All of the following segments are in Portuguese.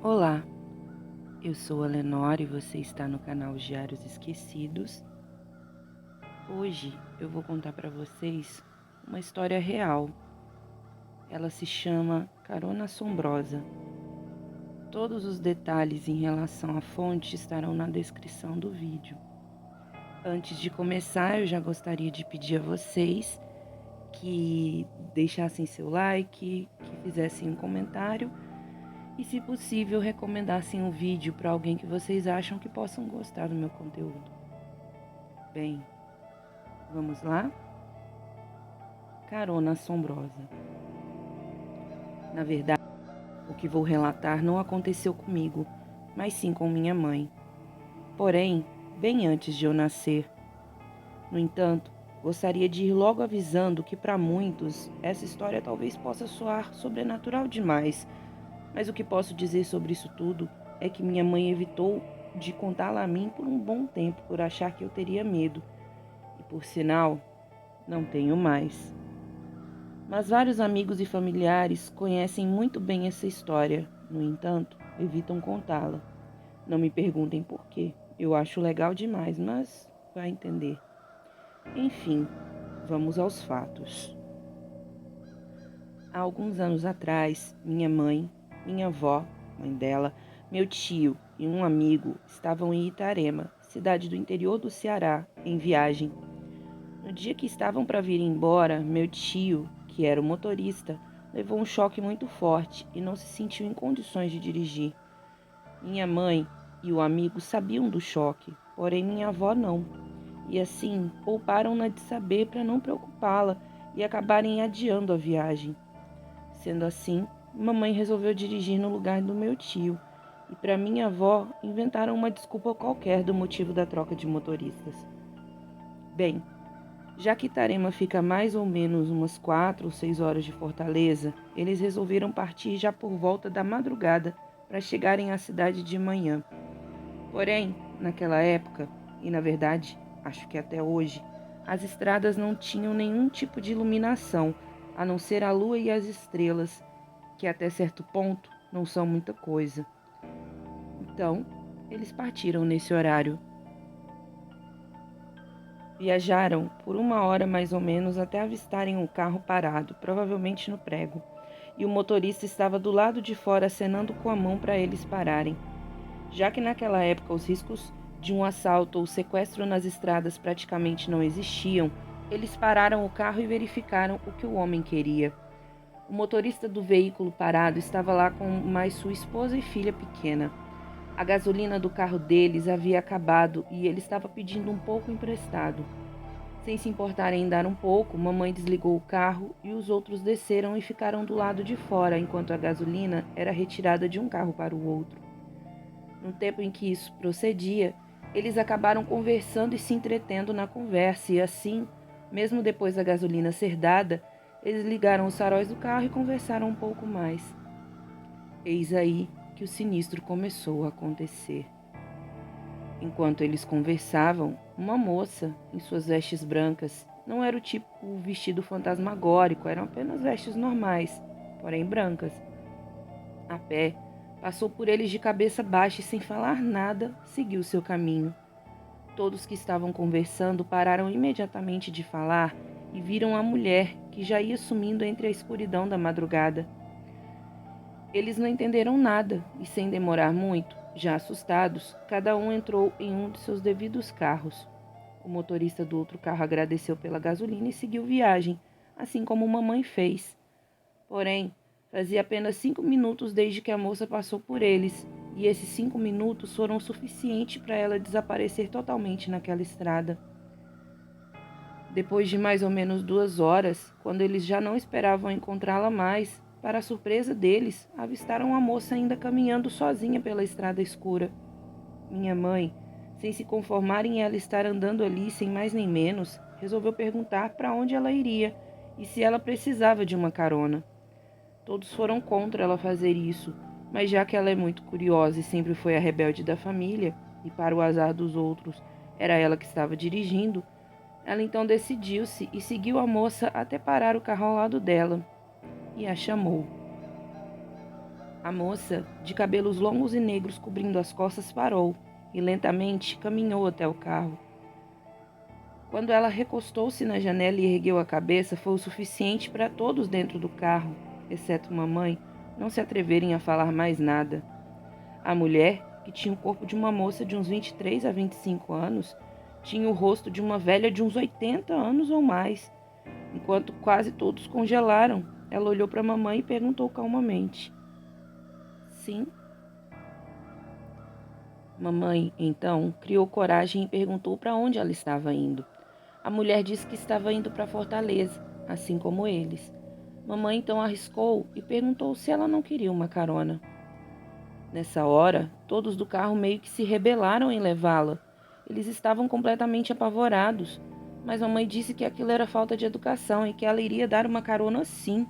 Olá, eu sou a Lenore e você está no canal Diários Esquecidos. Hoje eu vou contar para vocês uma história real. Ela se chama Carona Assombrosa. Todos os detalhes em relação à fonte estarão na descrição do vídeo. Antes de começar, eu já gostaria de pedir a vocês que deixassem seu like, que fizessem um comentário e, se possível, recomendassem o vídeo para alguém que vocês acham que possam gostar do meu conteúdo. Bem, vamos lá? Carona Assombrosa. Na verdade, o que vou relatar não aconteceu comigo, mas sim com minha mãe. Porém, bem antes de eu nascer. No entanto, gostaria de ir logo avisando que para muitos essa história talvez possa soar sobrenatural demais, mas o que posso dizer sobre isso tudo é que minha mãe evitou de contá-la a mim por um bom tempo por achar que eu teria medo. E por sinal, não tenho mais. Mas vários amigos e familiares conhecem muito bem essa história, no entanto, evitam contá-la. Não me perguntem por quê. Eu acho legal demais, mas vai entender. Enfim, vamos aos fatos. Há alguns anos atrás, minha mãe, minha avó, mãe dela, meu tio e um amigo estavam em Itarema, cidade do interior do Ceará, em viagem. No dia que estavam para vir embora, meu tio, que era o motorista, levou um choque muito forte e não se sentiu em condições de dirigir. Minha mãe e o amigo sabiam do choque, porém minha avó não. E assim, pouparam-na de saber para não preocupá-la e acabarem adiando a viagem. Sendo assim, mamãe resolveu dirigir no lugar do meu tio, e para minha avó inventaram uma desculpa qualquer do motivo da troca de motoristas. Bem, já que Itarema fica mais ou menos umas 4 ou 6 horas de Fortaleza, eles resolveram partir já por volta da madrugada para chegarem à cidade de manhã. Porém, naquela época, e na verdade, acho que até hoje, as estradas não tinham nenhum tipo de iluminação, a não ser a lua e as estrelas, que até certo ponto não são muita coisa. Então, eles partiram nesse horário. Viajaram por 1 hora mais ou menos até avistarem um carro parado, provavelmente no prego, e o motorista estava do lado de fora acenando com a mão para eles pararem. Já que naquela época os riscos de um assalto ou sequestro nas estradas praticamente não existiam, eles pararam o carro e verificaram o que o homem queria. O motorista do veículo parado estava lá com mais sua esposa e filha pequena. A gasolina do carro deles havia acabado e ele estava pedindo um pouco emprestado. Sem se importar em dar um pouco, mamãe desligou o carro e os outros desceram e ficaram do lado de fora enquanto a gasolina era retirada de um carro para o outro. No tempo em que isso procedia, eles acabaram conversando e se entretendo na conversa, e assim, mesmo depois da gasolina ser dada, eles ligaram os faróis do carro e conversaram um pouco mais. Eis aí que o sinistro começou a acontecer. Enquanto eles conversavam, uma moça, em suas vestes brancas, não era o tipo vestido fantasmagórico, eram apenas vestes normais, porém brancas, a pé, passou por eles de cabeça baixa e, sem falar nada, seguiu seu caminho. Todos que estavam conversando pararam imediatamente de falar e viram a mulher que já ia sumindo entre a escuridão da madrugada. Eles não entenderam nada e, sem demorar muito, já assustados, cada um entrou em um de seus devidos carros. O motorista do outro carro agradeceu pela gasolina e seguiu viagem, assim como mamãe fez. Porém, fazia apenas 5 minutos desde que a moça passou por eles, e esses 5 minutos foram o suficiente para ela desaparecer totalmente naquela estrada. Depois de mais ou menos 2 horas, quando eles já não esperavam encontrá-la mais, para a surpresa deles, avistaram a moça ainda caminhando sozinha pela estrada escura. Minha mãe, sem se conformar em ela estar andando ali sem mais nem menos, resolveu perguntar para onde ela iria e se ela precisava de uma carona. Todos foram contra ela fazer isso, mas já que ela é muito curiosa e sempre foi a rebelde da família, e para o azar dos outros era ela que estava dirigindo, ela então decidiu-se e seguiu a moça até parar o carro ao lado dela, e a chamou. A moça, de cabelos longos e negros cobrindo as costas, parou e lentamente caminhou até o carro. Quando ela recostou-se na janela e ergueu a cabeça, foi o suficiente para todos dentro do carro, exceto mamãe, não se atreverem a falar mais nada. A mulher, que tinha o corpo de uma moça de uns 23 a 25 anos, tinha o rosto de uma velha de uns 80 anos ou mais. Enquanto quase todos congelaram, ela olhou para a mamãe e perguntou calmamente: Sim? Mamãe, então, criou coragem e perguntou para onde ela estava indo. A mulher disse que estava indo para Fortaleza, assim como eles. Mamãe então arriscou e perguntou se ela não queria uma carona. Nessa hora, todos do carro meio que se rebelaram em levá-la. Eles estavam completamente apavorados, mas mamãe disse que aquilo era falta de educação e que ela iria dar uma carona sim.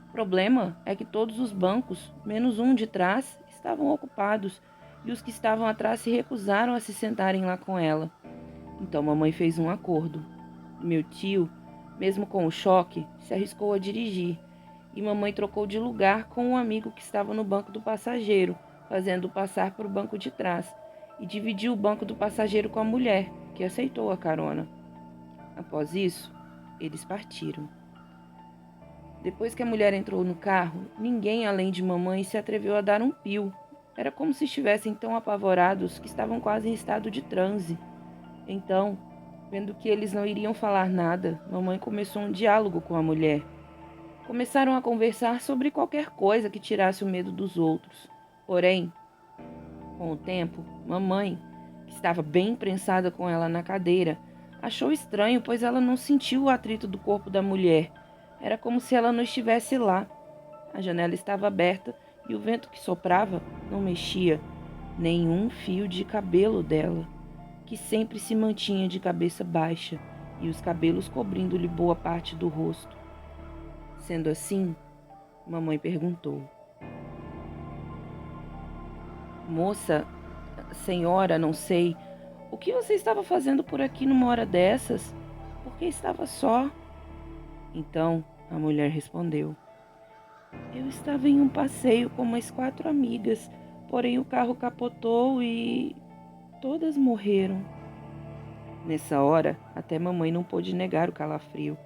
O problema é que todos os bancos, menos um de trás, estavam ocupados e os que estavam atrás se recusaram a se sentarem lá com ela. Então mamãe fez um acordo. Meu tio, mesmo com o choque, se arriscou a dirigir e mamãe trocou de lugar com um amigo que estava no banco do passageiro, fazendo-o passar para o banco de trás, e dividiu o banco do passageiro com a mulher, que aceitou a carona. Após isso, eles partiram. Depois que a mulher entrou no carro, ninguém além de mamãe se atreveu a dar um pio. Era como se estivessem tão apavorados que estavam quase em estado de transe. Então, vendo que eles não iriam falar nada, mamãe começou um diálogo com a mulher. Começaram a conversar sobre qualquer coisa que tirasse o medo dos outros. Porém, com o tempo, mamãe, que estava bem prensada com ela na cadeira, achou estranho, pois ela não sentiu o atrito do corpo da mulher. Era como se ela não estivesse lá. A janela estava aberta e o vento que soprava não mexia nenhum fio de cabelo dela, que sempre se mantinha de cabeça baixa e os cabelos cobrindo-lhe boa parte do rosto. Sendo assim, mamãe perguntou: Moça, senhora, não sei, o que você estava fazendo por aqui numa hora dessas? Porque estava só. Então a mulher respondeu: Eu estava em um passeio com umas 4 amigas, porém o carro capotou e todas morreram. Nessa hora, até mamãe não pôde negar o calafrio.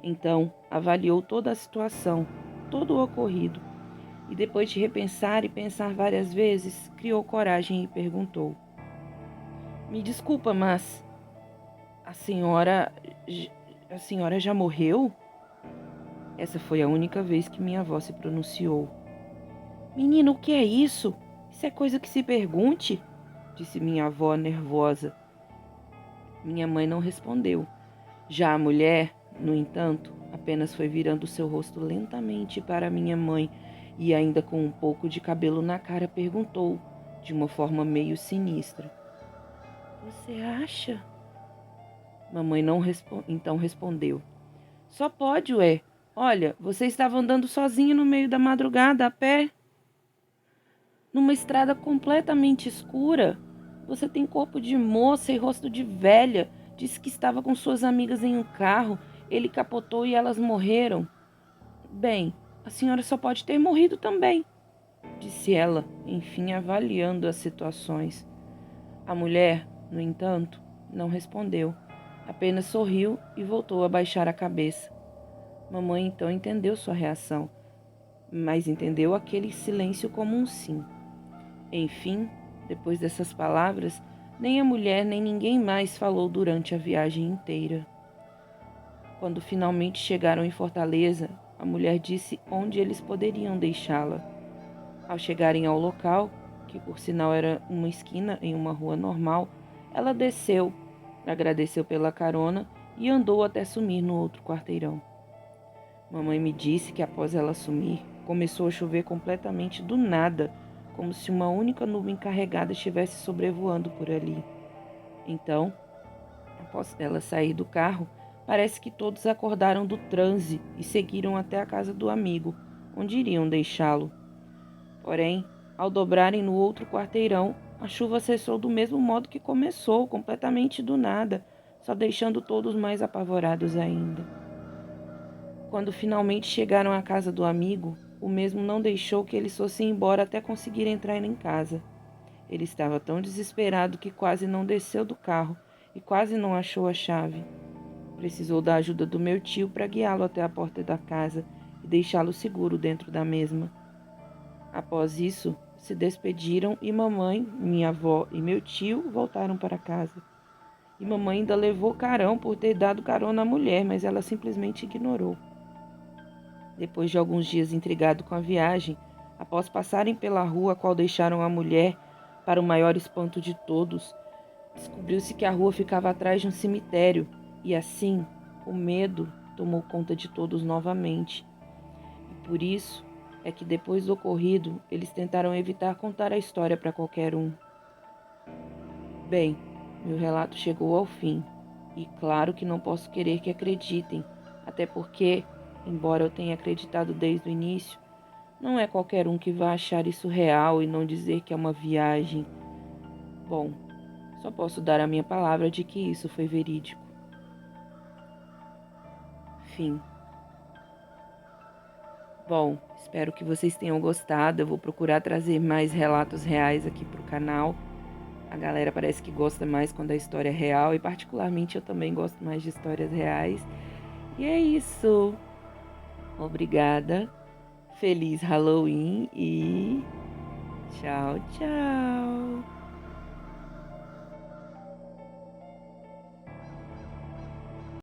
Então, avaliou toda a situação, todo o ocorrido, e depois de repensar e pensar várias vezes, criou coragem e perguntou: Me desculpa, mas a senhora a senhora já morreu? Essa foi a única vez que minha avó se pronunciou. Menino, o que é isso? Isso é coisa que se pergunte? Disse minha avó nervosa. Minha mãe não respondeu. Já a mulher, no entanto, apenas foi virando seu rosto lentamente para minha mãe e, ainda com um pouco de cabelo na cara, perguntou, de uma forma meio sinistra: Você acha? Mamãe não então respondeu: Só pode, ué. Olha, você estava andando sozinha no meio da madrugada a pé, numa estrada completamente escura. Você tem corpo de moça e rosto de velha. Disse que estava com suas amigas em um carro. Ele capotou e elas morreram. Bem, a senhora só pode ter morrido também, disse ela, enfim, avaliando as situações. A mulher, no entanto, não respondeu. Apenas sorriu e voltou a baixar a cabeça. Mamãe então entendeu sua reação, mas entendeu aquele silêncio como um sim. Enfim, depois dessas palavras, nem a mulher nem ninguém mais falou durante a viagem inteira. Quando finalmente chegaram em Fortaleza, a mulher disse onde eles poderiam deixá-la. Ao chegarem ao local, que por sinal era uma esquina em uma rua normal, ela desceu, agradeceu pela carona e andou até sumir no outro quarteirão. Mamãe me disse que após ela sumir, começou a chover completamente do nada, como se uma única nuvem carregada estivesse sobrevoando por ali. Então, após ela sair do carro, parece que todos acordaram do transe e seguiram até a casa do amigo, onde iriam deixá-lo. Porém, ao dobrarem no outro quarteirão, a chuva cessou do mesmo modo que começou, completamente do nada, só deixando todos mais apavorados ainda. Quando finalmente chegaram à casa do amigo, o mesmo não deixou que eles fossem embora até conseguir entrar em casa. Ele estava tão desesperado que quase não desceu do carro e quase não achou a chave. Precisou da ajuda do meu tio para guiá-lo até a porta da casa e deixá-lo seguro dentro da mesma. Após isso, se despediram e mamãe, minha avó e meu tio voltaram para casa. E mamãe ainda levou carão por ter dado carona à mulher, mas ela simplesmente ignorou. Depois de alguns dias intrigado com a viagem, após passarem pela rua a qual deixaram a mulher, para o maior espanto de todos, descobriu-se que a rua ficava atrás de um cemitério e assim o medo tomou conta de todos novamente. E por isso é que depois do ocorrido, eles tentaram evitar contar a história para qualquer um. Bem, meu relato chegou ao fim, e claro que não posso querer que acreditem, até porque, embora eu tenha acreditado desde o início, não é qualquer um que vai achar isso real e não dizer que é uma viagem. Bom, só posso dar a minha palavra de que isso foi verídico. Fim. Bom, espero que vocês tenham gostado. Eu vou procurar trazer mais relatos reais aqui para o canal. A galera parece que gosta mais quando a história é real e particularmente eu também gosto mais de histórias reais. E é isso. Obrigada. Feliz Halloween e tchau, tchau.